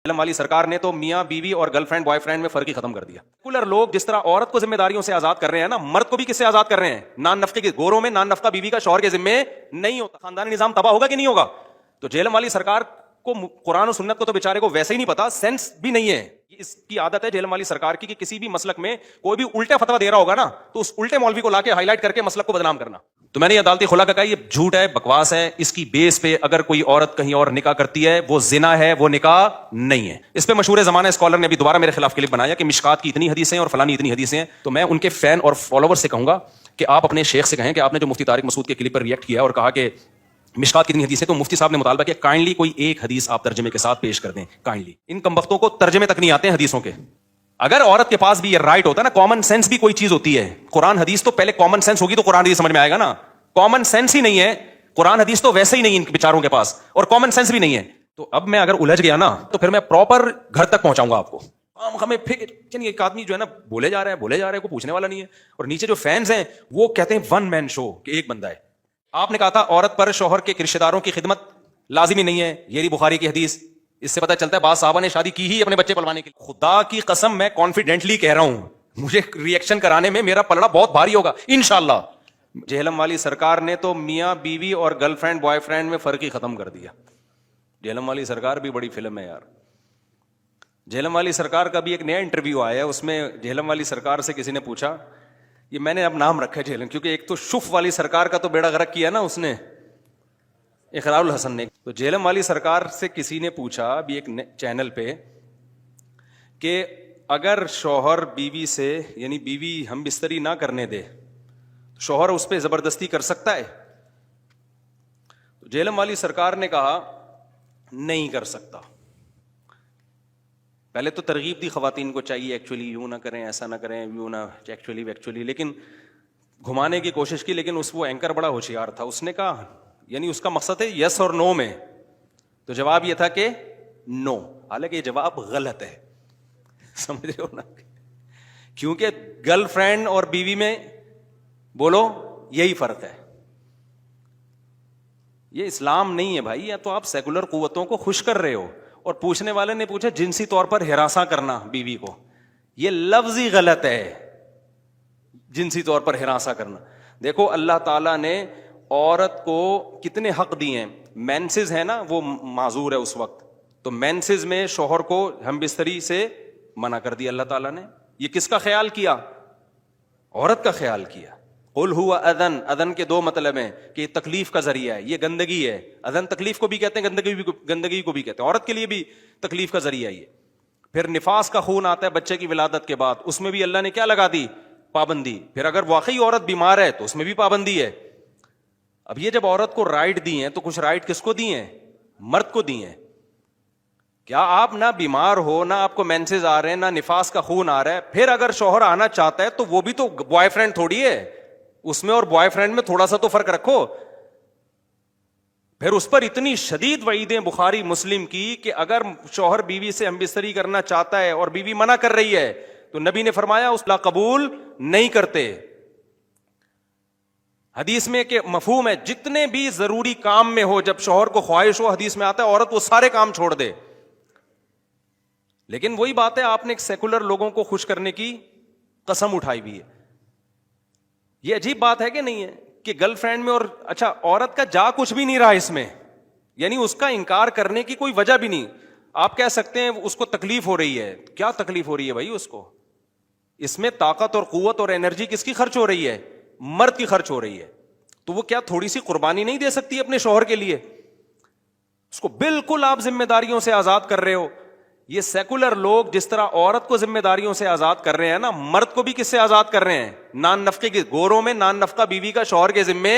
علم والی سرکار نے تو میاں بیوی اور گرل فرینڈ بوائے فرینڈ میں فرق ہی ختم کر دیا. سیکولر لوگ جس طرح عورت کو ذمہ داریوں سے آزاد کر رہے ہیں نا, مرد کو بھی کس سے آزاد کر رہے ہیں؟ نان نفقے کے گوروں میں نان نفقہ بیوی کا شوہر کے ذمے نہیں ہوتا. خاندانی نظام تباہ ہوگا کہ نہیں ہوگا؟ تو جہلم والی سرکار کو قرآن و سنت کو تو بیچارے کو ویسے ہی نہیں پتا, سینس بھی نہیں ہے. اس کی عادت ہے جہلم والی سرکار کی کہ کسی بھی مسلک میں کوئی بھی الٹا فتویٰ دے رہا ہوگا نا تو اس الٹے مولوی کو لا کے ہائی لائٹ کر کے مسلک کو بدنام کرنا. تو میں نے عدالتی خلا کا کہا یہ جھوٹ ہے, بکواس ہے. اس کی بیس پہ اگر کوئی عورت کہیں اور نکاح کرتی ہے وہ زنا ہے, وہ نکاح نہیں ہے. اس پہ مشہور زمانہ اسکالر نے ابھی دوبارہ میرے خلاف کلپ بنایا کہ مشکات کی اتنی حدیثیں اور فلانی اتنی حدیثیں ہیں. تو میں ان کے فین اور فالوور سے کہوں گا کہ آپ اپنے شیخ سے کہیں کہ آپ نے جو مفتی طارق مسعود کے کلپ پر ریئیکٹ کیا اور کہا کہ مشکات کتنی حدیثیں, تو مفتی صاحب نے مطالبہ کیا کائنڈلی کوئی ایک حدیث آپ ترجمے کے ساتھ پیش کر دیں. کائنڈلی ان کمبختوں کو ترجمے تک نہیں آتے ہیں حدیثوں کے. اگر عورت کے پاس بھی یہ رائٹ ہوتا ہے نا, کامن سینس بھی کوئی چیز ہوتی ہے. قرآن حدیث تو پہلے کامن سینس ہوگی تو قرآن حدیث سمجھ میں آئے گا نا. کامن سینس ہی نہیں ہے, قرآن حدیث تو ویسے ہی نہیں ان بیچاروں کے پاس, اور کامن سینس بھی نہیں ہے. تو اب میں اگر الجھ گیا نا تو پھر میں پراپر گھر تک پہنچاؤں گا آپ کو. ہمیں ایک آدمی جو ہے نا بولے جا رہا ہے, کوئی پوچھنے والا نہیں ہے. اور نیچے جو فینس ہیں وہ کہتے ہیں ون مین شو, کہ ایک بندہ ہے. آپ نے کہا تھا عورت پر شوہر کے رشتہ داروں کی خدمت لازمی نہیں ہے, یہ رہی بخاری کی حدیث. اس سے پتہ چلتا ہے بعض صحابہ نے شادی کی ہی اپنے بچے پلوانے کے لیے. خدا کی قسم میں کانفیڈنٹلی کہہ رہا ہوں, مجھے ریئیکشن کرانے میں میرا پلڑا بہت بھاری ہوگا انشاءاللہ. جہلم والی سرکار نے تو میاں بیوی اور گرل فرینڈ بوائے فرینڈ میں فرق ہی ختم کر دیا. جہلم والی سرکار بھی بڑی فلم ہے یار. جہلم والی سرکار کا بھی ایک نیا انٹرویو آیا ہے, اس میں جہلم والی سرکار سے کسی نے پوچھا, یہ میں نے اب نام رکھا ہے جہلم, کیونکہ ایک تو شف والی سرکار کا تو بیڑا غرق کیا نا اس نے, اقرار الحسن نے. تو جہلم والی سرکار سے کسی نے پوچھا بھی ایک چینل پہ کہ اگر شوہر بیوی سے یعنی بیوی ہم بستری نہ کرنے دے, شوہر اس پہ زبردستی کر سکتا ہے؟ تو جہلم والی سرکار نے کہا نہیں کر سکتا. پہلے تو ترغیب دی خواتین کو چاہیے ایکچولی یوں نہ کریں, ایسا نہ کریں, یوں نہ ایکچولی, لیکن گھمانے کی کوشش کی. لیکن وہ اینکر بڑا ہوشیار تھا, اس نے کہا یعنی اس کا مقصد ہے یس اور نو میں, تو جواب یہ تھا کہ نو. حالانکہ یہ جواب غلط ہے, سمجھ رہے ہو نا, کیونکہ گرل فرینڈ اور بیوی میں بولو یہی فرق ہے. یہ اسلام نہیں ہے بھائی, یا تو آپ سیکولر قوتوں کو خوش کر رہے ہو. اور پوچھنے والے نے پوچھا جنسی طور پر ہراساں کرنا بیوی کو, یہ لفظ ہی غلط ہے. جنسی طور پر ہراساں کرنا, دیکھو اللہ تعالیٰ نے عورت کو کتنے حق دیے ہیں. مینسز ہے نا وہ معذور ہے اس وقت, تو مینسز میں شوہر کو ہم بستری سے منع کر دیا اللہ تعالیٰ نے. یہ کس کا خیال کیا؟ عورت کا خیال کیا. قل هو اذن, اذن کے دو مطلب ہیں کہ یہ تکلیف کا ذریعہ ہے, یہ گندگی ہے. اذن تکلیف کو بھی کہتے ہیں, گندگی کو بھی کہتے ہیں. عورت کے لیے بھی تکلیف کا ذریعہ ہے. پھر نفاس کا خون آتا ہے بچے کی ولادت کے بعد, اس میں بھی اللہ نے کیا لگا دی؟ پابندی. پھر اگر واقعی عورت بیمار ہے تو اس میں بھی پابندی ہے. اب یہ جب عورت کو رائٹ دی ہیں تو کچھ رائٹ کس کو دی ہیں؟ مرد کو دی ہیں. کیا آپ نہ بیمار ہو, نہ آپ کو مینسز آ رہے ہیں, نہ نفاس کا خون آ رہا ہے, پھر اگر شوہر آنا چاہتا ہے تو وہ بھی تو بوائے فرینڈ تھوڑی ہے, اس میں اور بوائے فرینڈ میں تھوڑا سا تو فرق رکھو. پھر اس پر اتنی شدید وعیدیں بخاری مسلم کی کہ اگر شوہر بیوی سے ہم بستری کرنا چاہتا ہے اور بیوی منع کر رہی ہے تو نبی نے فرمایا اس لا قبول نہیں کرتے. حدیث میں کہ مفہوم ہے جتنے بھی ضروری کام میں ہو, جب شوہر کو خواہش ہو, حدیث میں آتا ہے عورت وہ سارے کام چھوڑ دے. لیکن وہی بات ہے, آپ نے ایک سیکولر لوگوں کو خوش کرنے کی قسم اٹھائی ہوئی ہے. یہ عجیب بات ہے کہ نہیں ہے کہ گرل فرینڈ میں, اور اچھا عورت کا جا کچھ بھی نہیں رہا اس میں, یعنی اس کا انکار کرنے کی کوئی وجہ بھی نہیں. آپ کہہ سکتے ہیں اس کو تکلیف ہو رہی ہے, کیا تکلیف ہو رہی ہے بھائی اس کو؟ اس میں طاقت اور قوت اور انرجی کس کی خرچ ہو رہی ہے؟ مرد کی خرچ ہو رہی ہے. تو وہ کیا تھوڑی سی قربانی نہیں دے سکتی اپنے شوہر کے لیے؟ اس کو بالکل آپ ذمہ داریوں سے آزاد کر رہے ہو. یہ سیکولر لوگ جس طرح عورت کو ذمہ داریوں سے آزاد کر رہے ہیں نا, مرد کو بھی کس سے آزاد کر رہے ہیں؟ نان نفقے کے گوروں میں نان نفقہ بیوی کا شوہر کے ذمے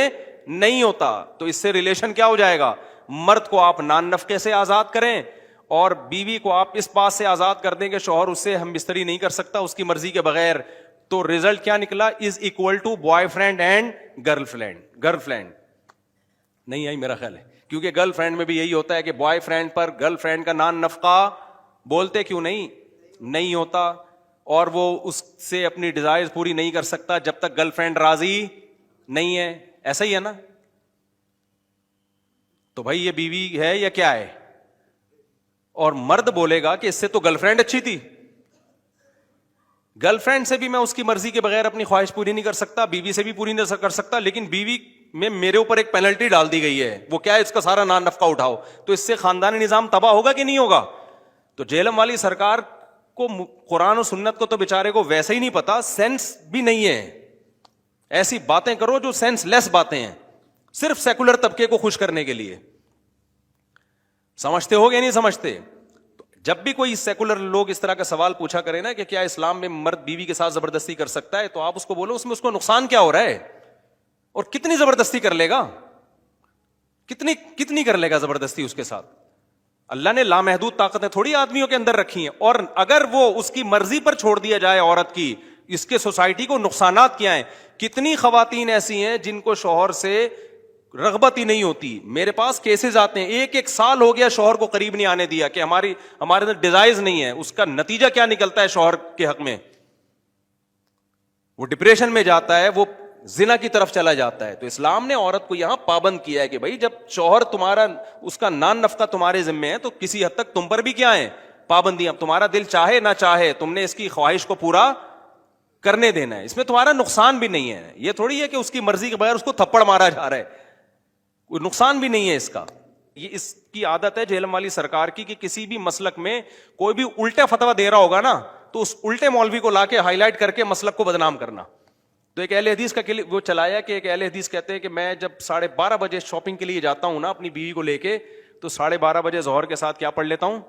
نہیں ہوتا. تو اس سے ریلیشن کیا ہو جائے گا؟ مرد کو آپ نان نفقے سے آزاد کریں اور بیوی کو آپ اس بات سے آزاد کر دیں کہ شوہر اس سے ہم بستری نہیں کر سکتا اس کی مرضی کے بغیر. تو ریزلٹ کیا نکلا؟ Is equal to boyfriend and girlfriend. Girlfriend نہیں آئی میرا خیال ہے, کیونکہ گرل فرینڈ میں بھی یہی ہوتا ہے کہ بوائے فرینڈ پر گرل فرینڈ کا نان نفقہ بولتے کیوں نہیں ہوتا, اور وہ اس سے اپنی ڈیزائرز پوری نہیں کر سکتا جب تک گرل فرینڈ راضی نہیں ہے. ایسا ہی ہے نا؟ تو بھائی یہ بیوی ہے یا کیا ہے؟ اور مرد بولے گا کہ اس سے تو گرل فرینڈ اچھی تھی, گرل فرینڈ سے بھی میں اس کی مرضی کے بغیر اپنی خواہش پوری نہیں کر سکتا, بیوی سے بھی پوری نہیں کر سکتا, لیکن بیوی میں میرے اوپر ایک پینلٹی ڈال دی گئی ہے, وہ کیا ہے, اس کا سارا نان نفقہ اٹھاؤ, تو اس سے خاندانی نظام تباہ ہوگا کہ نہیں ہوگا؟ تو جہلم والی سرکار کو قرآن و سنت کو تو بیچارے کو ویسے ہی نہیں پتا, سینس بھی نہیں ہے, ایسی باتیں کرو جو سینس لیس باتیں ہیں, صرف سیکولر طبقے کو خوش کرنے کے لیے. سمجھتے ہو گے نہیں سمجھتے؟ جب بھی کوئی سیکولر لوگ اس طرح کا سوال پوچھا کرے نا کہ کیا اسلام میں مرد بیوی کے ساتھ زبردستی کر سکتا ہے, تو آپ اس کو بولو اس میں اس کو نقصان کیا ہو رہا ہے, اور کتنی زبردستی کر لے گا, کتنی کر لے گا زبردستی اس کے ساتھ. اللہ نے لامحدود طاقتیں تھوڑی آدمیوں کے اندر رکھی ہیں, اور اگر وہ اس کی مرضی پر چھوڑ دیا جائے عورت کی, اس کے سوسائٹی کو نقصانات کیا ہیں. کتنی خواتین ایسی ہیں جن کو شوہر سے رغبت ہی نہیں ہوتی, میرے پاس کیسز آتے ہیں, ایک سال ہو گیا شوہر کو قریب نہیں آنے دیا کہ ہمارے اندر ڈیزائرز نہیں ہے. اس کا نتیجہ کیا نکلتا ہے شوہر کے حق میں؟ وہ ڈپریشن میں جاتا ہے, وہ زنا کی طرف چلا جاتا ہے. تو اسلام نے عورت کو یہاں پابند کیا ہے کہ بھائی جب شوہر تمہارا, اس کا نان نفقہ تمہارے ذمے ہے, تو کسی حد تک تم پر بھی کیا ہے پابندیاں. تمہارا دل چاہے نہ چاہے تم نے اس کی خواہش کو پورا کرنے دینا ہے, اس میں تمہارا نقصان بھی نہیں ہے. یہ تھوڑی ہے کہ اس کی مرضی کے بغیر اس کو تھپڑ مارا جا رہا ہے, کوئی نقصان بھی نہیں ہے اس کا. یہ اس کی عادت ہے جہلم والی سرکار کی کہ کسی بھی مسلک میں کوئی بھی الٹا فتویٰ دے رہا ہوگا نا, تو اس الٹے مولوی کو لا کے ہائی لائٹ کر کے مسلک کو بدنام کرنا. تو ایک اہل حدیث کا وہ چلایا کہ ایک اہل حدیث کہتے ہیں کہ میں جب 12:30 بجے شاپنگ کے لیے جاتا ہوں نا اپنی بیوی کو لے کے, تو 12:30 بجے ظہر کے ساتھ کیا پڑھ لیتا ہوں.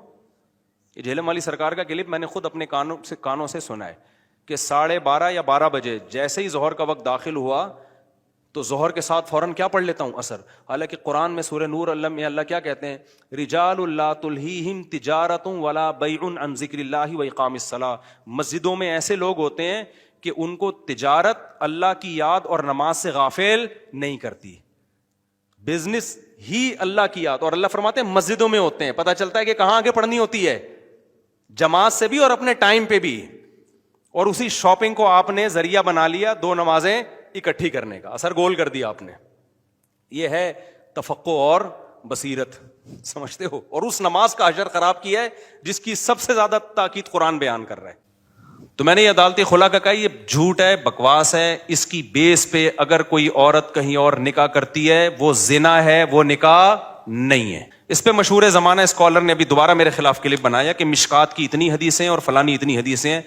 یہ جہلم والی سرکار کا کلپ میں نے خود اپنے کانوں سے سنا ہے کہ 12:30 یا 12 بجے جیسے ہی ظہر کا وقت داخل ہوا تو ظہر کے ساتھ فوراً کیا پڑھ لیتا ہوں, عصر. حالانکہ قرآن میں سورہ نور میں اللہ کیا کہتے ہیں, رجال لا تلہیہم تجارۃ ولا بیع عن ذکر اللہ واقام الصلاۃ. مسجدوں میں ایسے لوگ ہوتے ہیں کہ ان کو تجارت اللہ کی یاد اور نماز سے غافل نہیں کرتی, بزنس ہی اللہ کی یاد. اور اللہ فرماتے ہیں مسجدوں میں ہوتے ہیں. پتہ چلتا ہے کہ کہاں آگے پڑھنی ہوتی ہے, جماعت سے بھی اور اپنے ٹائم پہ بھی. اور اسی شاپنگ کو آپ نے ذریعہ بنا لیا 2 نمازیں اکٹھی کرنے کا, اثر گول کر دیا آپ نے. یہ ہے تفقع اور بصیرت, سمجھتے ہو؟ اور اس نماز کا اجر خراب کیا ہے جس کی سب سے زیادہ تاکید قرآن بیان کر رہا ہے. تو میں نے یہ عدالت خلا کا کہا یہ جھوٹ ہے, بکواس ہے. اس کی بیس پہ اگر کوئی عورت کہیں اور نکاح کرتی ہے وہ زنا ہے, وہ نکاح نہیں ہے. اس پہ مشہور زمانہ اسکالر نے ابھی دوبارہ میرے خلاف کلپ بنایا کہ مشکات کی اتنی حدیثیں اور فلانی اتنی حدیثیں ہیں.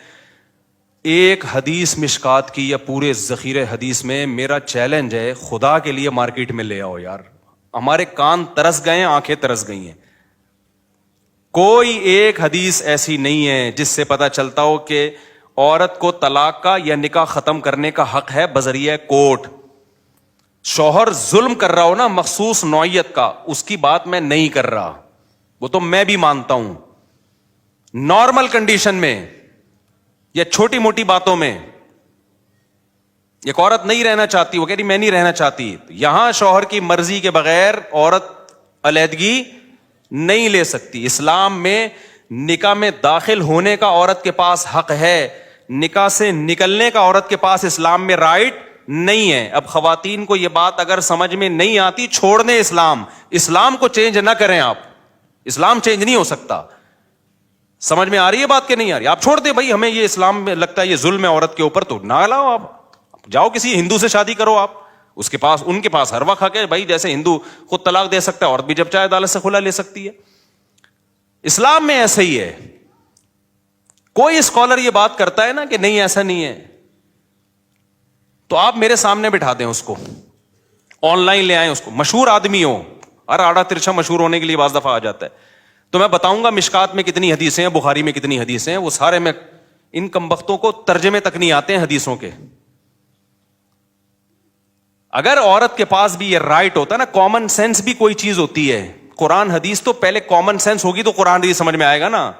ایک حدیث مشکات کی یا پورے ذخیرے حدیث میں, میرا چیلنج ہے خدا کے لیے مارکیٹ میں لے آؤ یار. ہمارے کان ترس گئے ہیں, آنکھیں ترس گئی ہیں. کوئی ایک حدیث ایسی نہیں ہے جس سے پتا چلتا ہو کہ عورت کو طلاق کا یا نکاح ختم کرنے کا حق ہے بذریعہ کورٹ. شوہر ظلم کر رہا ہو نا مخصوص نوعیت کا, اس کی بات میں نہیں کر رہا, وہ تو میں بھی مانتا ہوں. نارمل کنڈیشن میں یا چھوٹی موٹی باتوں میں ایک عورت نہیں رہنا چاہتی, وہ کہہ رہی میں نہیں رہنا چاہتی, یہاں شوہر کی مرضی کے بغیر عورت علیحدگی نہیں لے سکتی. اسلام میں نکاح میں داخل ہونے کا عورت کے پاس حق ہے, نکاح سے نکلنے کا عورت کے پاس اسلام میں رائٹ نہیں ہے. اب خواتین کو یہ بات اگر سمجھ میں نہیں آتی, چھوڑ دیں اسلام کو چینج نہ کریں آپ. اسلام چینج نہیں ہو سکتا. سمجھ میں آ رہی ہے بات کہ نہیں آ رہی؟ آپ چھوڑ دیں بھائی, ہمیں یہ اسلام میں لگتا ہے یہ ظلم ہے عورت کے اوپر, تو نہ لاؤ آپ, جاؤ کسی ہندو سے شادی کرو آپ, اس کے پاس ان کے پاس ہر وقت حق ہے بھائی. جیسے ہندو خود طلاق دے سکتا ہے, عورت بھی جب چاہے عدالت سے خلا لے سکتی ہے. اسلام میں ایسا ہی ہے. کوئی اسکالر یہ بات کرتا ہے نا کہ نہیں ایسا نہیں ہے, تو آپ میرے سامنے بٹھا دیں اس کو, آن لائن لے آئیں اس کو, مشہور آدمی ہو, ہر آڑا ترچھا مشہور ہونے کے لیے بعض دفعہ آ جاتا ہے, تو میں بتاؤں گا مشکات میں کتنی حدیثیں ہیں, بخاری میں کتنی حدیثیں ہیں, وہ سارے میں ان کمبختوں کو ترجمے تک نہیں آتے ہیں حدیثوں کے. اگر عورت کے پاس بھی یہ رائٹ ہوتا ہے نا, کامن سینس بھی کوئی چیز ہوتی ہے. قرآن حدیث تو پہلے کامن سینس ہوگی تو قرآن حدیث سمجھ میں آئے گا نا.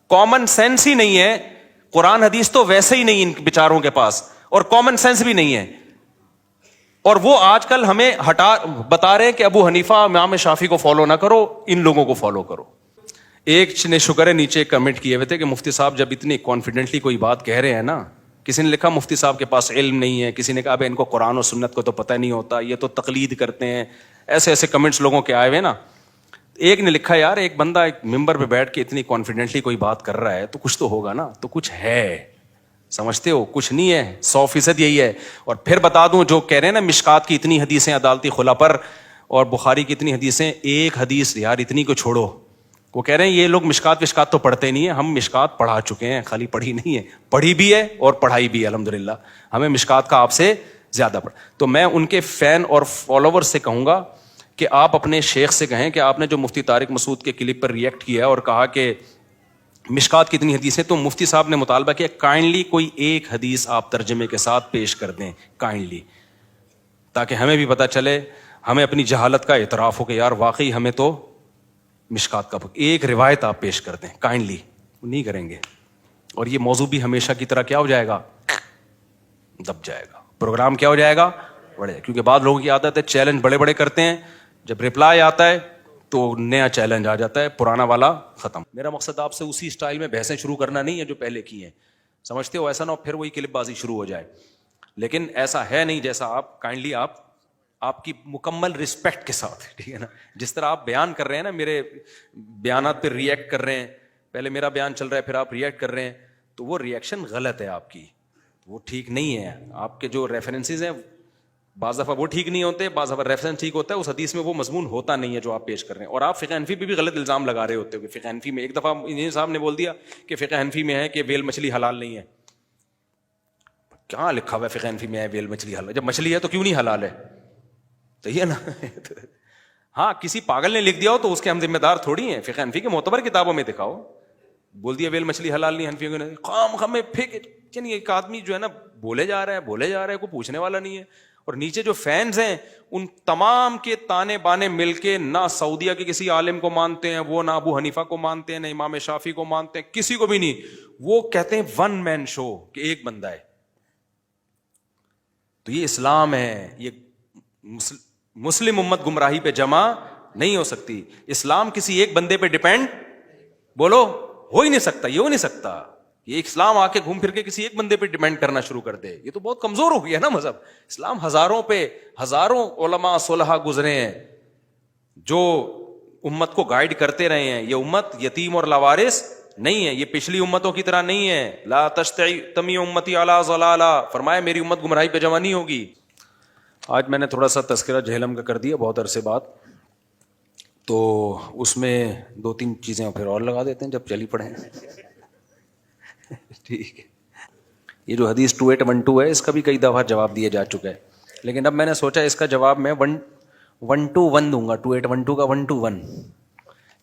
کامن سینس ہی نہیں ہے, قرآن حدیث تو ویسے ہی نہیں ان بیچاروں کے پاس, اور کامن سینس بھی نہیں ہے. اور وہ آج کل ہمیں بتا رہے ہیں کہ ابو حنیفہ امام شافعی کو فالو نہ کرو, ان لوگوں کو فالو کرو. ایک نے شکر ہے نیچے کمنٹ کیے ہوئے تھے کہ مفتی صاحب جب اتنی کانفیڈنٹلی کوئی بات کہہ رہے ہیں نا, کسی نے لکھا مفتی صاحب کے پاس علم نہیں ہے, کسی نے کہا ان کو قرآن و سنت کو تو پتہ نہیں ہوتا, یہ تو تقلید کرتے ہیں, ایسے ایسے کمنٹس لوگوں کے آئے ہوئے نا. ایک نے لکھا یار ایک بندہ ایک ممبر پہ بیٹھ کے اتنی کانفیڈنٹلی کوئی بات کر رہا ہے تو کچھ تو ہوگا نا, تو کچھ ہے, سمجھتے ہو, کچھ نہیں ہے, 100% یہی ہے. اور پھر بتا دوں جو کہہ رہے ہیں نا مشکات کی اتنی حدیثیں عدالتی خلا پر اور بخاری کی اتنی حدیثیں, ایک حدیث یار اتنی کو چھوڑو, وہ کہہ رہے ہیں یہ لوگ مشکات وشکات تو پڑھتے نہیں ہیں, ہم مشکات پڑھا چکے ہیں, خالی پڑھی نہیں ہے, پڑھی بھی ہے اور پڑھائی بھی ہے الحمدللہ, ہمیں مشکات کا آپ سے زیادہ پڑھ. تو میں ان کے فین اور فالوور سے کہوں گا کہ آپ اپنے شیخ سے کہیں کہ آپ نے جو مفتی طارق مسعود کے کلپ پر ریئیکٹ کیا ہے اور کہا کہ مشکات کتنی حدیثیں, تو مفتی صاحب نے مطالبہ کیا کائنڈلی کوئی ایک حدیث آپ ترجمے کے ساتھ پیش کر دیں کائنڈلی, تاکہ ہمیں بھی پتہ چلے, ہمیں اپنی جہالت کا اعتراف ہو کہ یار واقعی ہمیں تو مشکات کا ایک روایت آپ پیش کر دیں کائنڈلی. نہیں کریں گے اور یہ موضوع بھی ہمیشہ کی طرح کیا ہو جائے گا, دب جائے گا, پروگرام کیا ہو جائے گا, بڑھے, کیونکہ بعض لوگوں کی عادت ہے چیلنج بڑے بڑے کرتے ہیں, جب رپلائی آتا ہے تو نیا چیلنج آ جاتا ہے, پرانا والا ختم. میرا مقصد آپ سے اسی سٹائل میں بحثیں شروع کرنا نہیں ہے جو پہلے کی ہیں, سمجھتے ہو, ایسا نہ ہو پھر وہی کلپ بازی شروع ہو جائے. لیکن ایسا ہے نہیں جیسا آپ کائنڈلی آپ کی مکمل رسپیکٹ کے ساتھ, ٹھیک ہے نا, جس طرح آپ بیان کر رہے ہیں نا, میرے بیانات پہ ریئیکٹ کر رہے ہیں, پہلے میرا بیان چل رہا ہے پھر آپ ریئیکٹ کر رہے ہیں, تو وہ ریئیکشن غلط ہے آپ کی, وہ ٹھیک نہیں ہے. آپ کے جو ریفرنسز ہیں بعض دفعہ وہ ٹھیک نہیں ہوتے, بعض دفعہ ریفرنس ٹھیک ہوتا ہے, اس حدیث میں وہ مضمون ہوتا نہیں ہے جو آپ پیش کر رہے ہیں. اور آپ فقہ حنفی پہ بھی غلط الزام لگا رہے ہوتے ہو کہ فقہ حنفی میں, ایک دفعہ انجینئر صاحب نے بول دیا کہ فقہ حنفی میں ہے کہ ویل مچھلی حلال نہیں ہے. کہاں لکھا ہوا ہے فقہ حنفی میں ہے ویل مچھلی حلال؟ جب مچھلی ہے تو کیوں نہیں حلال ہے, صحیح ہے نا. ہاں کسی پاگل نے لکھ دیا ہو تو اس کے ہم ذمہ دار تھوڑی ہیں, فقہ حنفی کے معتبر کتابوں میں دکھاؤ, بول دیا ویل مچھلی حلال نہیں, حنفیوں نے خام خامے پھینک. یعنی ایک آدمی جو ہے نا بولے جا رہا ہے کوئی پوچھنے والا نہیں ہے. اور نیچے جو فینز ہیں ان تمام کے تانے بانے مل کے نہ سعودیہ کے کسی عالم کو مانتے ہیں, وہ نہ ابو حنیفہ کو مانتے ہیں, نہ امام شافعی کو مانتے ہیں, کسی کو بھی نہیں. وہ کہتے ہیں ون مین شو, کہ ایک بندہ ہے. تو یہ اسلام ہے, یہ مسلم امت گمراہی پہ جمع نہیں ہو سکتی. اسلام کسی ایک بندے پہ ڈیپینڈ بولو ہو ہی نہیں سکتا, یہ ہو نہیں سکتا. یہ اسلام آ کے گھوم پھر کے کسی ایک بندے پہ ڈیپینڈ کرنا شروع کر دے, یہ تو بہت کمزور ہو گیا نا مذہب. اسلام ہزاروں علماء صلحاء گزرے ہیں جو امت کو گائیڈ کرتے رہے ہیں. یہ امت یتیم اور لاوارث نہیں ہے, یہ پچھلی امتوں کی طرح نہیں ہے. لا تجتمع امتی علی ضلالہ, فرمایا میری امت گمراہی پہ جمع نہیں ہوگی. آج میں نے تھوڑا سا تذکرہ جہلم کا کر دیا بہت عرصے بعد, تو اس میں 2-3 چیزیں پھر اور لگا دیتے ہیں جب چلی پڑیں. ٹھیک ہے, یہ جو حدیث 2812 ہے اس کا بھی کئی دفعہ جواب دیا جا چکا ہے, لیکن اب میں نے سوچا اس کا جواب میں 1-1 دوں گا, 2812 کا 1-1,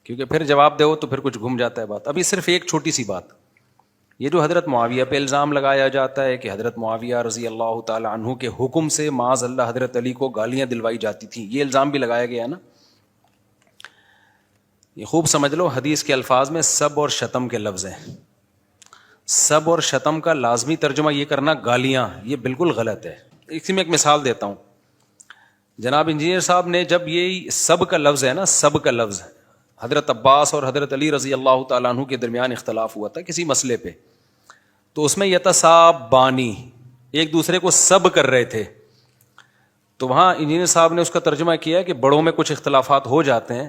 کیونکہ پھر جواب دو تو پھر کچھ گھوم جاتا ہے بات. ابھی صرف ایک چھوٹی سی بات, یہ جو حضرت معاویہ پہ الزام لگایا جاتا ہے کہ حضرت معاویہ رضی اللہ تعالی عنہ کے حکم سے معاذ اللہ حضرت علی کو گالیاں دلوائی جاتی تھیں, یہ الزام بھی لگایا گیا نا. یہ خوب سمجھ لو, حدیث کے الفاظ میں سب اور شتم کے لفظ ہیں. سب اور شتم کا لازمی ترجمہ یہ کرنا گالیاں, یہ بالکل غلط ہے. اسی میں ایک مثال دیتا ہوں. جناب انجینئر صاحب نے جب یہ سب کا لفظ ہے نا, سب کا لفظ, حضرت عباس اور حضرت علی رضی اللہ تعالیٰ عنہ کے درمیان اختلاف ہوا تھا کسی مسئلے پہ, تو اس میں یتصابانی, ایک دوسرے کو سب کر رہے تھے. تو وہاں انجینئر صاحب نے اس کا ترجمہ کیا کہ بڑوں میں کچھ اختلافات ہو جاتے ہیں.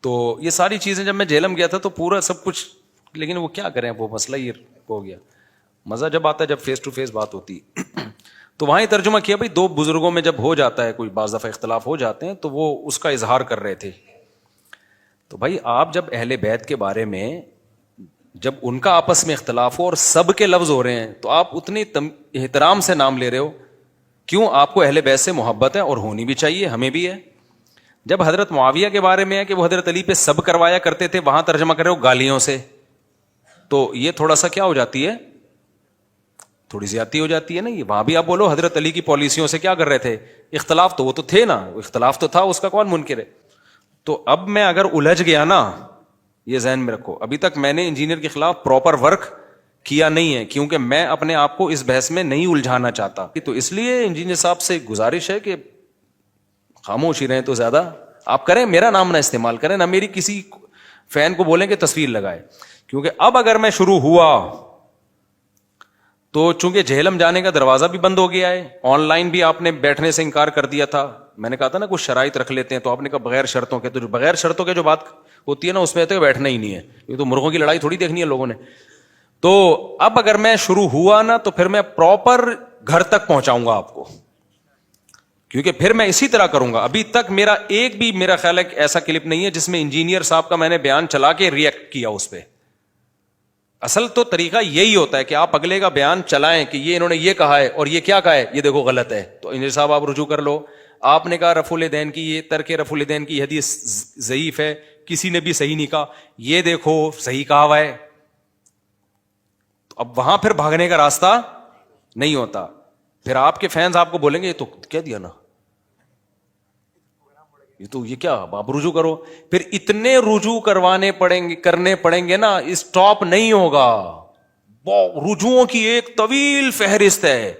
تو یہ ساری چیزیں جب میں جہلم گیا تھا تو پورا سب کچھ, لیکن وہ کیا کریں, وہ مسئلہ یہ ہو گیا. مزہ جب آتا ہے جب فیس ٹو فیس بات ہوتی. تو وہاں ہی ترجمہ کیا بھائی, 2 بزرگوں میں جب ہو جاتا ہے کوئی بعض دفعہ اختلاف ہو جاتے ہیں تو وہ اس کا اظہار کر رہے تھے. تو بھائی آپ جب اہل بیت کے بارے میں جب ان کا آپس میں اختلاف ہو اور سب کے لفظ ہو رہے ہیں تو آپ اتنی احترام سے نام لے رہے ہو, کیوں؟ آپ کو اہل بیت سے محبت ہے اور ہونی بھی چاہیے, ہمیں بھی ہے. جب حضرت معاویہ کے بارے میں ہے کہ وہ حضرت علی پہ سب کروایا کرتے تھے, وہاں ترجمہ کر رہے ہو گالیوں سے, تو یہ تھوڑا سا کیا ہو جاتی ہے, تھوڑی زیادتی ہو جاتی ہے نا. یہ وہاں بھی آپ بولو حضرت علی کی پالیسیوں سے کیا کر رہے تھے, اختلاف تو وہ تو تھے نا, اختلاف تو تھا, اس کا کون منکر ہے. تو اب میں اگر الجھ گیا نا, یہ ذہن میں رکھو, ابھی تک میں نے انجینئر کے خلاف پراپر ورک کیا نہیں ہے, کیونکہ میں اپنے آپ کو اس بحث میں نہیں الجھانا چاہتا. تو اس لیے انجینئر صاحب سے گزارش ہے کہ خاموش ہی رہیں تو زیادہ آپ کریں, میرا نام نہ استعمال کریں, نہ میری کسی فین کو بولیں کہ تصویر لگائے, کیونکہ اب اگر میں شروع ہوا تو چونکہ جہلم جانے کا دروازہ بھی بند ہو گیا ہے, آن لائن بھی آپ نے بیٹھنے سے انکار کر دیا تھا. میں نے کہا تھا نا کچھ شرائط رکھ لیتے ہیں, تو آپ نے کہا بغیر شرطوں کے. تو بغیر شرطوں کے جو بات ہوتی ہے نا اس میں تو بیٹھنا ہی نہیں ہے, یہ تو مرغوں کی لڑائی تھوڑی دیکھنی ہے لوگوں نے. تو اب اگر میں شروع ہوا نا تو پھر میں پراپر گھر تک پہنچاؤں گا آپ کو, کیونکہ پھر میں اسی طرح کروں گا. ابھی تک میرا ایک بھی میرا خیال ہے کہ ایسا کلپ نہیں ہے جس میں انجینئر صاحب کا میں نے بیان چلا کے ریئیکٹ کیا اس پہ. اصل تو طریقہ یہی ہوتا ہے کہ آپ اگلے کا بیان چلائیں کہ یہ انہوں نے یہ کہا ہے اور یہ کیا کہا ہے, یہ دیکھو غلط ہے, تو انجینئر صاحب آپ رجوع کر لو. آپ نے کہا رفع الیدین کی, یہ ترک رفع الیدین کی حدیث ضعیف ہے, کسی نے بھی صحیح نہیں کہا, یہ دیکھو صحیح کہا ہوا ہے. تو اب وہاں پھر بھاگنے کا راستہ نہیں ہوتا. پھر آپ کے فینس آپ کو بولیں گے یہ تو کہہ دیا نا, یہ کیا, آپ رجوع کرو. پھر اتنے رجوع کرنے پڑیں گے نا, اسٹاپ نہیں ہوگا. رجوعوں کی ایک طویل فہرست ہے.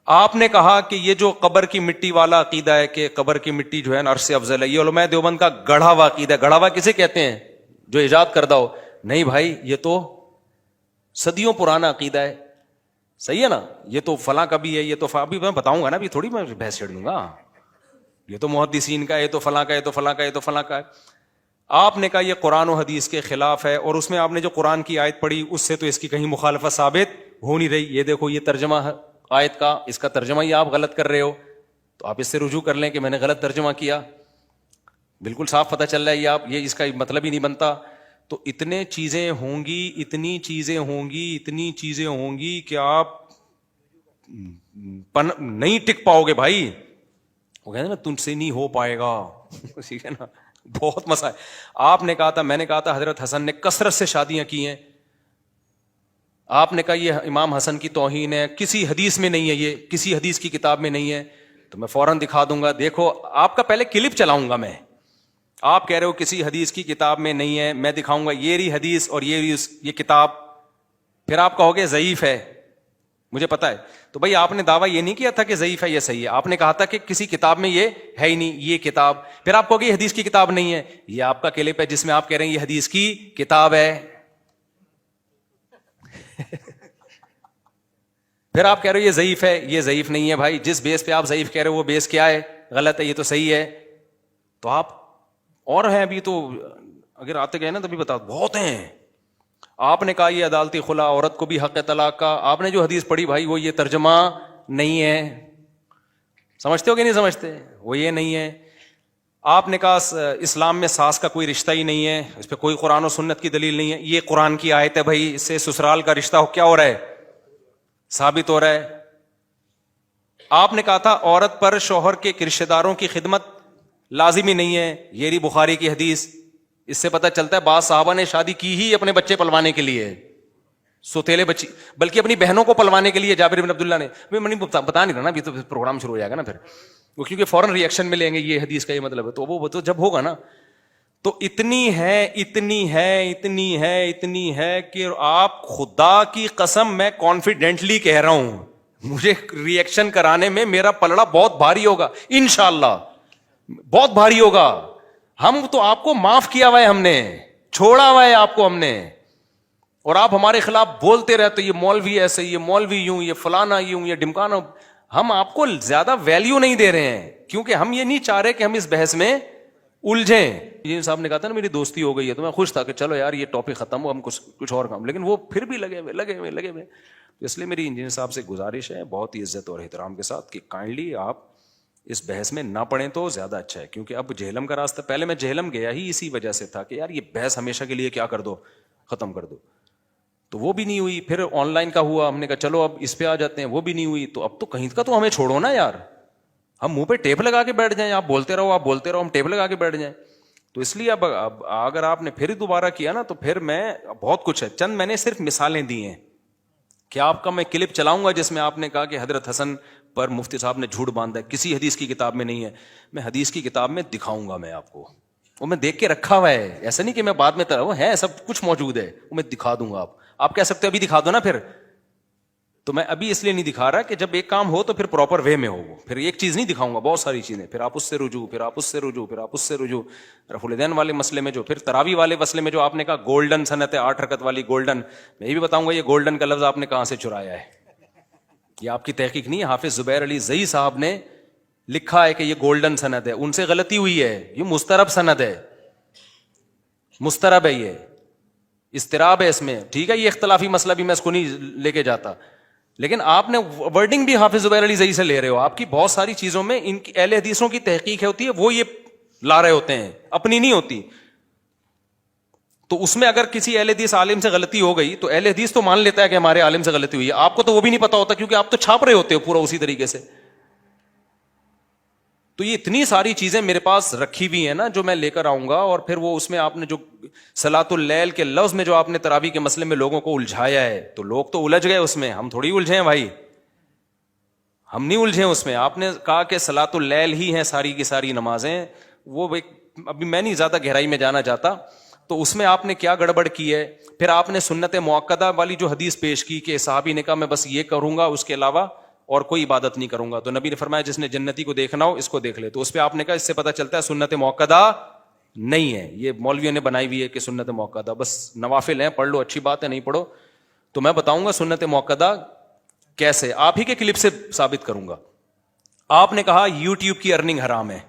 آپ نے کہا کہ یہ جو قبر کی مٹی والا عقیدہ ہے کہ قبر کی مٹی جو ہے نا عرش سے افضل ہے, یہ علماء دیوبند کا گڑھا ہوا عقیدہ ہے. گڑھا ہوا کسے کہتے ہیں؟ جو ایجاد کردہ ہو. نہیں بھائی, یہ تو صدیوں پرانا عقیدہ ہے. صحیح ہے نا, یہ تو فلاں کا بھی ہے, یہ تو ابھی میں بتاؤں گا نا, ابھی تھوڑی میں بحث چھیڑ دوں گا. یہ تو محدثین کا, یہ تو فلاں کا, یہ تو فلاں کا, یہ تو فلاں کا ہے. آپ نے کہا یہ قرآن و حدیث کے خلاف ہے, اور اس میں آپ نے جو قرآن کی آیت پڑھی اس سے تو اس کی کہیں مخالفت ثابت ہو نہیں رہی. یہ دیکھو یہ ترجمہ آیت کا, اس کا ترجمہ ہی آپ غلط کر رہے ہو, تو آپ اس سے رجوع کر لیں کہ میں نے غلط ترجمہ کیا. بالکل صاف پتہ چل رہا ہے یہ اس کا مطلب ہی نہیں بنتا. تو اتنی چیزیں ہوں گی کہ آپ نہیں ٹک پاؤ گے بھائی. وہ کہتے ہیں نا تم سے نہیں ہو پائے گا, ٹھیک ہے نا, بہت مسئلہ ہے. آپ نے کہا تھا, میں نے کہا تھا حضرت حسن نے کثرت سے شادیاں کی ہیں. آپ نے کہا یہ امام حسن کی توہین ہے, کسی حدیث میں نہیں ہے, یہ کسی حدیث کی کتاب میں نہیں ہے. تو میں فوراً دکھا دوں گا, دیکھو آپ کا پہلے کلپ چلاؤں گا میں. آپ کہہ رہے ہو کسی حدیث کی کتاب میں نہیں ہے, میں دکھاؤں گا یہ رہی حدیث اور یہ کتاب. پھر آپ کہو گے ضعیف ہے, مجھے پتا ہے. تو بھائی آپ نے دعویٰ یہ نہیں کیا تھا کہ ضعیف ہے, یہ صحیح ہے. آپ نے کہا تھا کہ کسی کتاب میں یہ ہے ہی نہیں, یہ کتاب. پھر آپ کہو گے یہ حدیث کی کتاب نہیں ہے. یہ آپ کا کلپ ہے جس میں آپ کہہ رہے ہیں یہ حدیث کی کتاب ہے. پھر آپ کہہ رہے ہو یہ ضعیف ہے, یہ ضعیف نہیں ہے. بھائی جس بیس پہ آپ ضعیف کہہ رہے ہو وہ بیس کیا ہے؟ غلط ہے. یہ تو صحیح ہے. تو آپ اور ہیں ابھی, تو اگر آتے گئے نا تبھی بتا, بہت ہیں. آپ نے کہا یہ عدالتی خلا, عورت کو بھی حق طلاق کا. آپ نے جو حدیث پڑھی بھائی وہ یہ ترجمہ نہیں ہے. سمجھتے ہو کہ نہیں سمجھتے؟ وہ یہ نہیں ہے. آپ نے کہا اسلام میں ساس کا کوئی رشتہ ہی نہیں ہے, اس پہ کوئی قرآن و سنت کی دلیل نہیں ہے. یہ قرآن کی آیت ہے بھائی, اس سے سسرال کا رشتہ کیا ہو رہا ہے؟ ثابت ہو رہا ہے. آپ نے کہا تھا عورت پر شوہر کے رشتہ داروں کی خدمت لازمی نہیں ہے. یہ رہی بخاری کی حدیث. اس سے پتہ چلتا ہے بعض صحابہ نے شادی کی ہی اپنے بچے پلوانے کے لیے, سوتیلے بچی, بلکہ اپنی بہنوں کو پلوانے کے لیے. جابر بن عبداللہ نے, میں بتا نہیں رہا نا, ابھی تو پروگرام شروع ہو جائے گا نا پھر, وہ کیونکہ فوراً ریئیکشن میں لیں گے یہ حدیث کا یہ مطلب ہے, تو وہ تو جب ہوگا نا. تو اتنی ہے کہ آپ خدا کی قسم میں کانفیڈنٹلی کہہ رہا ہوں, مجھے ریئیکشن کرانے میں میرا پلڑا بہت بھاری ہوگا انشاءاللہ, بہت بھاری ہوگا. ہم تو آپ کو معاف کیا ہوا ہے, ہم نے چھوڑا ہوا ہے آپ کو ہم نے, اور آپ ہمارے خلاف بولتے رہتے یہ مولوی ایسے, یہ مولوی یوں, یہ فلانا یوں, یہ ڈمکانا. ہم آپ کو زیادہ ویلیو نہیں دے رہے ہیں کیونکہ ہم یہ نہیں چاہ رہے کہ ہم اس بحث میں الجھیں. یہ صاحب نے کہا تھا نا میری دوستی ہو گئی ہے, تو میں خوش تھا کہ چلو یار یہ ٹاپک ختم ہو, ہم کچھ اور کام. لیکن وہ پھر بھی لگے ہوئے. اس لیے میری انجینئر صاحب سے گزارش ہے بہت ہی عزت اور احترام کے ساتھ کہ کائنڈلی آپ اس بحث میں نہ پڑیں تو زیادہ اچھا ہے. کیونکہ اب جہلم کا راستہ, پہلے میں جہلم گیا ہی اسی وجہ سے تھا کہ یار یہ بحث ہمیشہ کے لیے کیا کر دو, ختم کر دو. تو وہ بھی نہیں ہوئی. پھر آن لائن کا ہوا, ہم نے کہا چلو اب اس پہ آ جاتے ہیں, وہ بھی نہیں ہوئی. تو اب تو کہیں کا تو ہمیں چھوڑو نا یار, ہم منہ پہ ٹیپ لگا کے بیٹھ جائیں, آپ بولتے رہو, ہم ٹیپ لگا کے بیٹھ جائیں. تو اس لیے اب اگر آپ نے پھر دوبارہ کیا نا تو پھر میں بہت کچھ ہے, چند میں نے صرف مثالیں دی ہیں کہ آپ کا میں کلپ چلاؤں گا جس میں آپ نے کہا کہ حضرت حسن پر مفتی صاحب نے جھوٹ باندھا ہے, کسی حدیث کی کتاب میں نہیں ہے. میں حدیث کی کتاب میں دکھاؤں گا میں آپ کو, وہ میں دیکھ کے رکھا ہوا ہے, ایسا نہیں کہ میں بعد میں وہ ہے, سب کچھ موجود ہے, وہ میں دکھا دوں گا. آپ کہہ سکتے ابھی دکھا دو نا پھر, تو میں ابھی اس لیے نہیں دکھا رہا کہ جب ایک کام ہو تو پھر پراپر وے میں ہو, وہ پھر ایک چیز نہیں دکھاؤں گا, بہت ساری چیزیں, پھر آپ اس سے رجوع, پھر آپ اس سے رجوع, پھر آپ اس سے رجوع, رفع الیدین والے مسئلے میں جو, پھر تراویح والے مسئلے میں جو آپ نے کہا گولڈن سنت ہے 8 رکعت والی گولڈن, میں یہ بھی بتاؤں گا یہ گولڈن کا لفظ آپ نے کہاں سے چرایا ہے, یہ آپ کی تحقیق نہیں ہے, حافظ زبیر علی زئی صاحب نے لکھا ہے کہ یہ گولڈن سند ہے, ان سے غلطی ہوئی ہے, یہ مسترب سند ہے, مسترب ہے, یہ استراب ہے اس میں, ٹھیک ہے, یہ اختلافی مسئلہ بھی میں اس کو نہیں لے کے جاتا, لیکن آپ نے ورڈنگ بھی حافظ زبیر علی زئی سے لے رہے ہو, آپ کی بہت ساری چیزوں میں ان کی اہل حدیثوں کی تحقیق ہوتی ہے, وہ یہ لا رہے ہوتے ہیں, اپنی نہیں ہوتی. تو اس میں اگر کسی اہل حدیث عالم سے غلطی ہو گئی تو اہل حدیث تو مان لیتا ہے کہ ہمارے عالم سے غلطی ہوئی ہے, آپ کو تو وہ بھی نہیں پتا ہوتا کیونکہ آپ تو چھاپ رہے ہوتے ہو پورا اسی طریقے سے. تو یہ اتنی ساری چیزیں میرے پاس رکھی ہوئی ہیں نا جو میں لے کر آؤں گا, اور پھر وہ اس میں آپ نے جو صلاۃ اللیل کے لفظ میں جو آپ نے تراویح کے مسئلے میں لوگوں کو الجھایا ہے, تو لوگ تو الجھ گئے اس میں, ہم تھوڑی الجھے ہیں بھائی, ہم نہیں الجھے اس میں. آپ نے کہا کہ صلاۃ اللیل ہی ہیں ساری کی ساری نمازیں, وہ ابھی میں نہیں زیادہ گہرائی میں جانا چاہتا, تو اس میں آپ نے کیا گڑبڑ کی ہے. پھر آپ نے سنت مؤکدہ والی جو حدیث پیش کی کہ صحابی نے کہا میں بس یہ کروں گا, اس کے علاوہ اور کوئی عبادت نہیں کروں گا, تو نبی نے فرمایا جس نے جنتی کو دیکھنا ہو اس کو دیکھ لے. تو اس پہ آپ نے کہا اس سے پتہ چلتا ہے سنت مؤکدہ نہیں ہے, یہ مولویوں نے بنائی ہوئی ہے کہ سنت مؤکدہ بس نوافل ہیں, پڑھ لو اچھی بات ہے, نہیں پڑھو. تو میں بتاؤں گا سنت مؤکدہ کیسے, آپ ہی کے کلپ سے ثابت کروں گا. آپ نے کہا یوٹیوب کی ارننگ حرام ہے,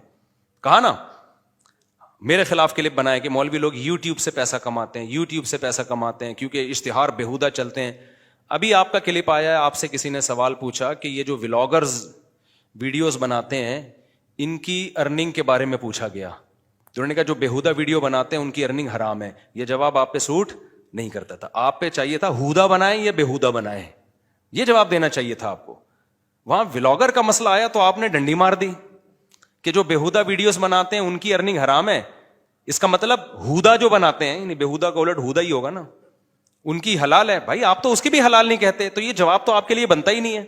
کہا نا, میرے خلاف کلپ بنائے کہ مولوی لوگ یوٹیوب سے پیسہ کماتے ہیں, یوٹیوب سے پیسہ کماتے ہیں کیونکہ اشتہار بےہودہ چلتے ہیں. ابھی آپ کا کلپ آیا ہے, آپ سے کسی نے سوال پوچھا کہ یہ جو ولاگرز ویڈیوز بناتے ہیں ان کی ارننگ کے بارے میں پوچھا گیا, تو انہوں نے کہا جو بےہودہ ویڈیو بناتے ہیں ان کی ارننگ حرام ہے. یہ جواب آپ پہ سوٹ نہیں کرتا تھا, آپ پہ چاہیے تھا ہودہ بنائیں یا بےہودہ بنائیں, یہ جواب دینا چاہیے تھا آپ کو. وہاں ولاگر کا مسئلہ آیا تو آپ نے ڈنڈی مار دی کہ جو بےہودہ ویڈیوز بناتے ہیں ان کی ارننگ حرام ہے. اس کا مطلب ہودہ جو بناتے ہیں, یعنی بےہودہ کا الٹ ہودہ ہی ہوگا نا, ان کی حلال ہے. بھائی آپ تو اس کی بھی حلال نہیں کہتے, تو یہ جواب تو آپ کے لیے بنتا ہی نہیں ہے.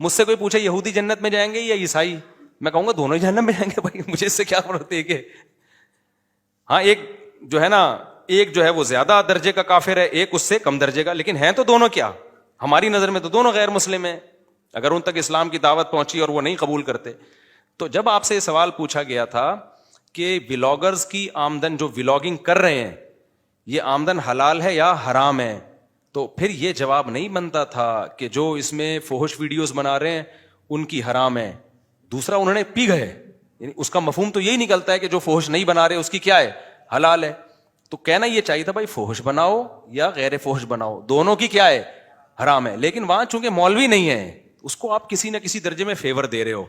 مجھ سے کوئی پوچھے یہودی جنت میں جائیں گے یا عیسائی, میں کہوں گا دونوں ہی جہنم میں جائیں گے. بھائی مجھے اس سے کیا فرق ہے کہ ہاں ایک جو ہے نا, ایک جو ہے وہ زیادہ درجے کا کافر ہے, ایک اس سے کم درجے کا, لیکن ہیں تو دونوں کیا, ہماری نظر میں تو دونوں غیر مسلم ہیں اگر ان تک اسلام کی دعوت پہنچی اور وہ نہیں قبول کرتے. تو جب آپ سے یہ سوال پوچھا گیا تھا کہ ولاگرز کی آمدن جو ولاگنگ کر رہے ہیں یہ آمدن حلال ہے یا حرام ہے, تو پھر یہ جواب نہیں بنتا تھا کہ جو اس میں فحش ویڈیوز بنا رہے ہیں ان کی حرام ہے. دوسرا انہوں نے پی گئے, یعنی اس کا مفہوم تو یہی نکلتا ہے کہ جو فحش نہیں بنا رہے اس کی کیا ہے, حلال ہے. تو کہنا یہ چاہیے تھا بھائی فحش بناؤ یا غیر فحش بناؤ دونوں کی کیا ہے, حرام ہے. لیکن وہاں چونکہ مولوی نہیں ہے اس کو آپ کسی نہ کسی درجے میں فیور دے رہے ہو,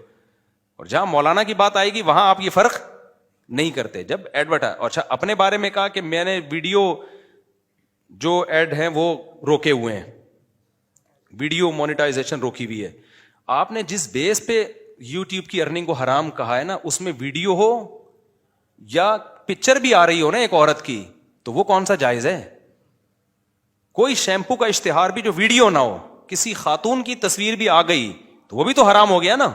اور جہاں مولانا کی بات آئے گی وہاں آپ یہ فرق نہیں کرتے. جب ایڈورٹ اچھا اپنے بارے میں کہا کہ میں نے ویڈیو جو ایڈ ہیں وہ روکے ہوئے ہیں, ویڈیو مونیٹائزیشن روکی ہوئی ہے. آپ نے جس بیس پہ یوٹیوب کی ارننگ کو حرام کہا ہے نا, اس میں ویڈیو ہو یا پکچر بھی آ رہی ہو نا ایک عورت کی, تو وہ کون سا جائز ہے. کوئی شیمپو کا اشتہار بھی جو ویڈیو نہ ہو, کسی خاتون کی تصویر بھی آ گئی تو وہ بھی تو حرام ہو گیا نا.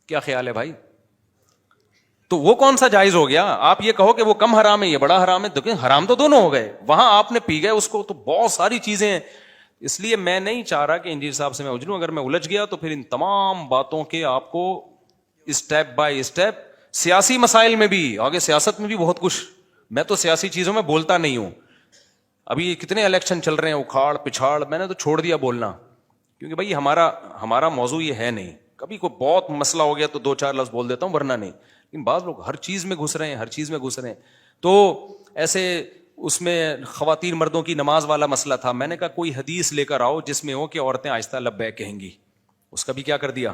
کیا خیال ہے بھائی, تو وہ کون سا جائز ہو گیا. آپ یہ کہو کہ وہ کم حرام ہے یہ بڑا حرام ہے, لیکن حرام تو دونوں ہو گئے. وہاں آپ نے پی گئے اس کو, تو بہت ساری چیزیں ہیں. اس لیے میں نہیں چاہ رہا کہ انجینئر صاحب سے میں اجڑوں, اگر میں الجھ گیا تو پھر ان تمام باتوں کے آپ کو اسٹیپ بائی اسٹیپ, سیاسی مسائل میں بھی, آگے سیاست میں بھی بہت کچھ, میں تو سیاسی چیزوں میں بولتا نہیں ہوں. ابھی کتنے الیکشن چل رہے ہیں, اکھاڑ پچھاڑ, میں نے تو چھوڑ دیا بولنا, کیونکہ بھائی ہمارا موضوع یہ ہے نہیں. کبھی کوئی بہت مسئلہ ہو گیا تو 2-4 لفظ بول دیتا ہوں, ورنہ نہیں. لیکن بعض لوگ ہر چیز میں گھس رہے ہیں. تو ایسے اس میں خواتین مردوں کی نماز والا مسئلہ تھا, میں نے کہا کوئی حدیث لے کر آؤ جس میں ہو کہ عورتیں آہستہ لبیک کہیں گی. اس کا بھی کیا کر دیا,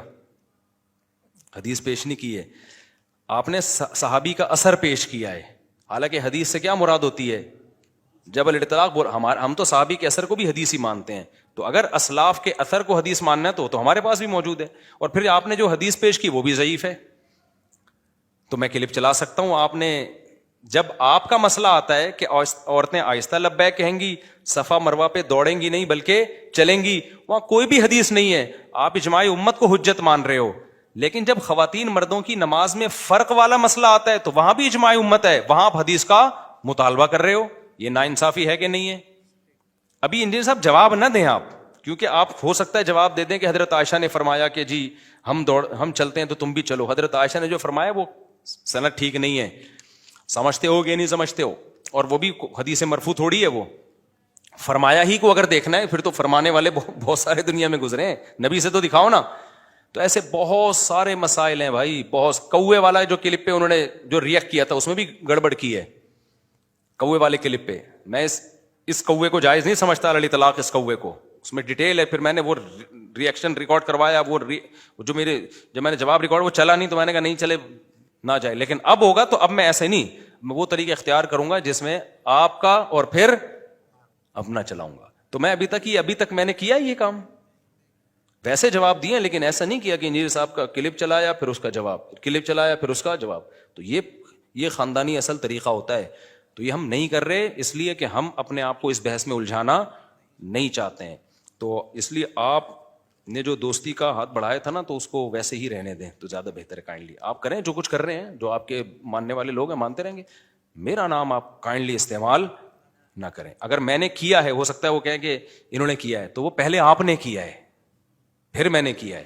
حدیث پیش نہیں کی ہے. آپ نے صحابی کا اثر پیش کیا ہے, حالانکہ حدیث سے کیا مراد ہوتی ہے, جب الاطلاق. ہم تو صحابی کے اثر کو بھی حدیث ہی مانتے ہیں, تو اگر اسلاف کے اثر کو حدیث ماننا ہے تو ہمارے پاس بھی موجود ہے. اور پھر آپ نے جو حدیث پیش کی وہ بھی ضعیف ہے, تو میں کلپ چلا سکتا ہوں. آپ نے جب آپ کا مسئلہ آتا ہے کہ عورتیں آہستہ لبیک کہیں گی, صفا مروہ پہ دوڑیں گی نہیں بلکہ چلیں گی, وہاں کوئی بھی حدیث نہیں ہے, آپ اجماع امت کو حجت مان رہے ہو. لیکن جب خواتین مردوں کی نماز میں فرق والا مسئلہ آتا ہے تو وہاں بھی اجماع امت ہے, وہاں آپ حدیث کا مطالبہ کر رہے ہو. یہ ناانصافی ہے کہ نہیں ہے. ابھی انجینئر صاحب جواب نہ دیں آپ, کیونکہ آپ ہو سکتا ہے جواب دے دیں کہ حضرت عائشہ نے فرمایا کہ جی ہم چلتے ہیں تو تم بھی چلو. حضرت عائشہ نے جو فرمایا وہ سند ٹھیک نہیں ہے. سمجھتے ہو کہ نہیں سمجھتے ہو, اور وہ بھی حدیث مرفوع تھوڑی ہے, وہ فرمایا ہی کو اگر دیکھنا ہے پھر تو فرمانے والے بہت سارے دنیا میں گزرے ہیں, نبی سے تو دکھاؤ نا. تو ایسے بہت سارے مسائل ہیں بھائی, بہت. کوے والا جو کلپ پہ انہوں نے جو ریئیکٹ کیا تھا اس میں بھی گڑبڑ کی ہے. کوے والے کلپ پہ میں اس کوے کو جائز نہیں سمجھتا, علی طلاق اس کوے کو, اس میں ڈیٹیل ہے. پھر میں نے وہ ریئیکشن ریکارڈ کروایا, وہ جو جب میں نے جواب ریکارڈ وہ چلا نہیں تو میں نے کہا نہیں چلے نہ جائے. لیکن اب ہوگا تو اب میں ایسے نہیں, میں وہ طریقہ اختیار کروں گا جس میں آپ کا اور پھر اپنا چلاؤں گا. تو میں ابھی تک میں نے کیا یہ کام, ویسے جواب دیے, لیکن ایسا نہیں کیا کہ انجینئر صاحب کا کلپ چلایا پھر اس کا جواب, کلپ چلایا پھر اس کا جواب. تو یہ خاندانی اصل طریقہ ہوتا ہے. تو یہ ہم نہیں کر رہے اس لیے کہ ہم اپنے آپ کو اس بحث میں الجھانا نہیں چاہتے ہیں. تو اس لیے آپ نے جو دوستی کا ہاتھ بڑھایا تھا نا, تو اس کو ویسے ہی رہنے دیں تو زیادہ بہتر ہے. کائنڈلی آپ کریں جو کچھ کر رہے ہیں, جو آپ کے ماننے والے لوگ ہیں مانتے رہیں گے. میرا نام آپ کائنڈلی استعمال نہ کریں. اگر میں نے کیا ہے, ہو سکتا ہے وہ کہیں کہ انہوں نے کیا ہے, تو وہ پہلے آپ نے کیا ہے پھر میں نے کیا ہے.